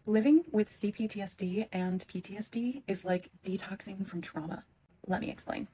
Living with cPTSD and PTSD is like detoxing from trauma. Let me explain.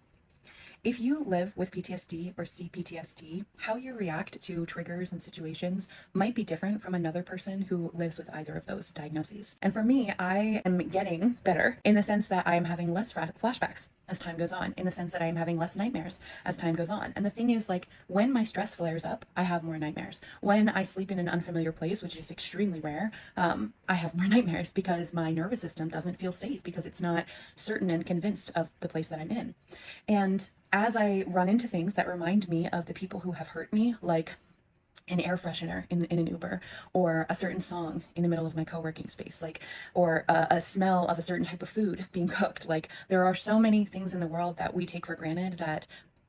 If you live with PTSD or cPTSD, how you react to triggers and situations might be different from another person who lives with either of those diagnoses. And for me, I am getting better in the sense that I am having less flashbacks as time goes on, in the sense that I am having less nightmares as time goes on. And the thing is, like, when my stress flares up, I have more nightmares. When I sleep in an unfamiliar place, which is extremely rare, I have more nightmares because my nervous system doesn't feel safe because it's not certain and convinced of the place that I'm in. And as I run into things that remind me of the people who have hurt me, like an air freshener in an Uber, or a certain song in the middle of my co-working space, like, or a smell of a certain type of food being cooked. Like, there are so many things in the world that we take for granted that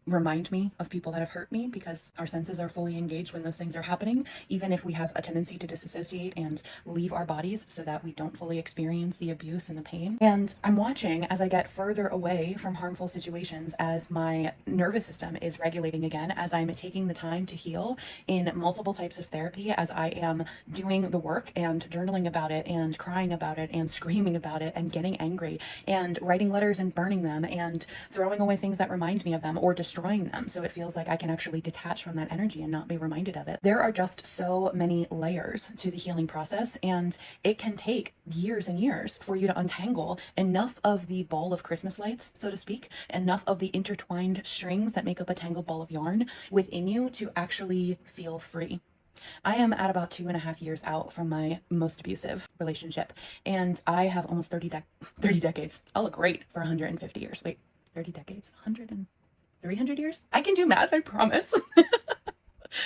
remind me of people that have hurt me because our senses are fully engaged when those things are happening, even if we have a tendency to disassociate and leave our bodies so that we don't fully experience the abuse and the pain. And I'm watching as I get further away from harmful situations, as my nervous system is regulating again, as I'm taking the time to heal in multiple types of therapy, as I am doing the work and journaling about it and crying about it and screaming about it and getting angry and writing letters and burning them and throwing away things that remind me of them or destroying them, so it feels like I can actually detach from that energy and not be reminded of it. There are just so many layers to the healing process, and it can take years and years for you to untangle enough of the ball of Christmas lights, so to speak, enough of the intertwined strings that make up a tangled ball of yarn within you to actually feel free. I am at about 2.5 years out from my most abusive relationship, and I have almost 30 decades. I'll look great for 150 years. Wait, 30 decades? 300 years? I can do math, I promise.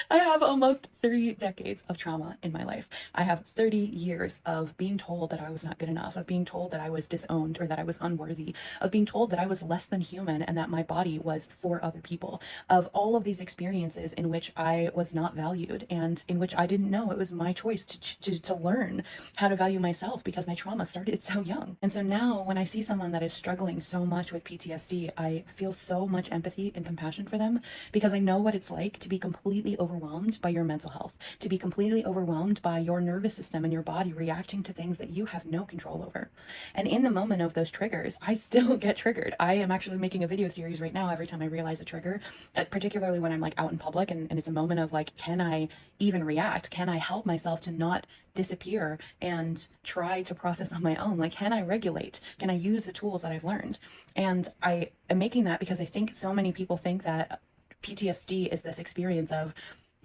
I have almost 3 decades of trauma in my life. I have 30 years of being told that I was not good enough, of being told that I was disowned or that I was unworthy, of being told that I was less than human and that my body was for other people, of all of these experiences in which I was not valued and in which I didn't know it was my choice to learn how to value myself because my trauma started so young. And so now when I see someone that is struggling so much with PTSD, I feel so much empathy and compassion for them because I know what it's like to be completely overwhelmed by your mental health, to be completely overwhelmed by your nervous system and your body reacting to things that you have no control over. And in the moment of those triggers, I still get triggered. I am actually making a video series right now every time I realize a trigger, particularly when I'm like out in public and it's a moment of like, can I even react? Can I help myself to not disappear and try to process on my own? Like, can I regulate? Can I use the tools that I've learned? And I am making that because I think so many people think that PTSD is this experience of,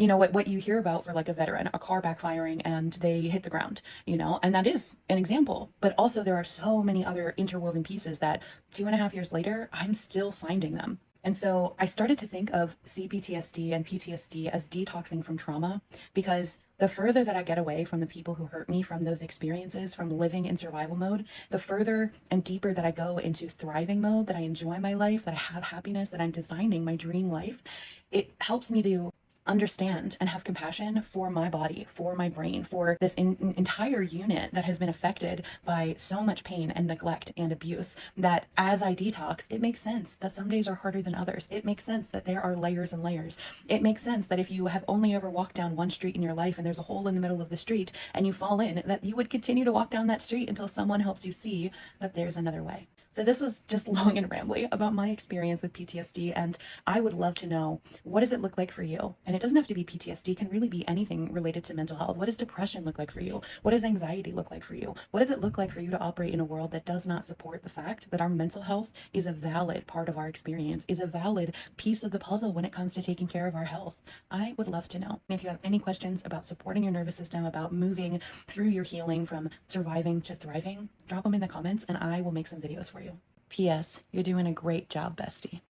what you hear about for like a veteran, a car backfiring and they hit the ground, and that is an example. But also there are so many other interwoven pieces that 2.5 years later, I'm still finding them. And so I started to think of cPTSD and PTSD as detoxing from trauma because the further that I get away from the people who hurt me, from those experiences, from living in survival mode, the further and deeper that I go into thriving mode, that I enjoy my life, that I have happiness, that I'm designing my dream life, it helps me to understand and have compassion for my body, for my brain, for this entire unit that has been affected by so much pain and neglect and abuse, that as I detox, it makes sense that some days are harder than others. It makes sense that there are layers and layers. It makes sense that if you have only ever walked down one street in your life and there's a hole in the middle of the street and you fall in, that you would continue to walk down that street until someone helps you see that there's another way. So this was just long and rambly about my experience with PTSD, and I would love to know, what does it look like for you? And it doesn't have to be PTSD, it can really be anything related to mental health. What does depression look like for you? What does anxiety look like for you? What does it look like for you to operate in a world that does not support the fact that our mental health is a valid part of our experience, is a valid piece of the puzzle when it comes to taking care of our health? I would love to know. And if you have any questions about supporting your nervous system, about moving through your healing from surviving to thriving, drop them in the comments and I will make some videos for you. P.S. You're doing a great job, bestie.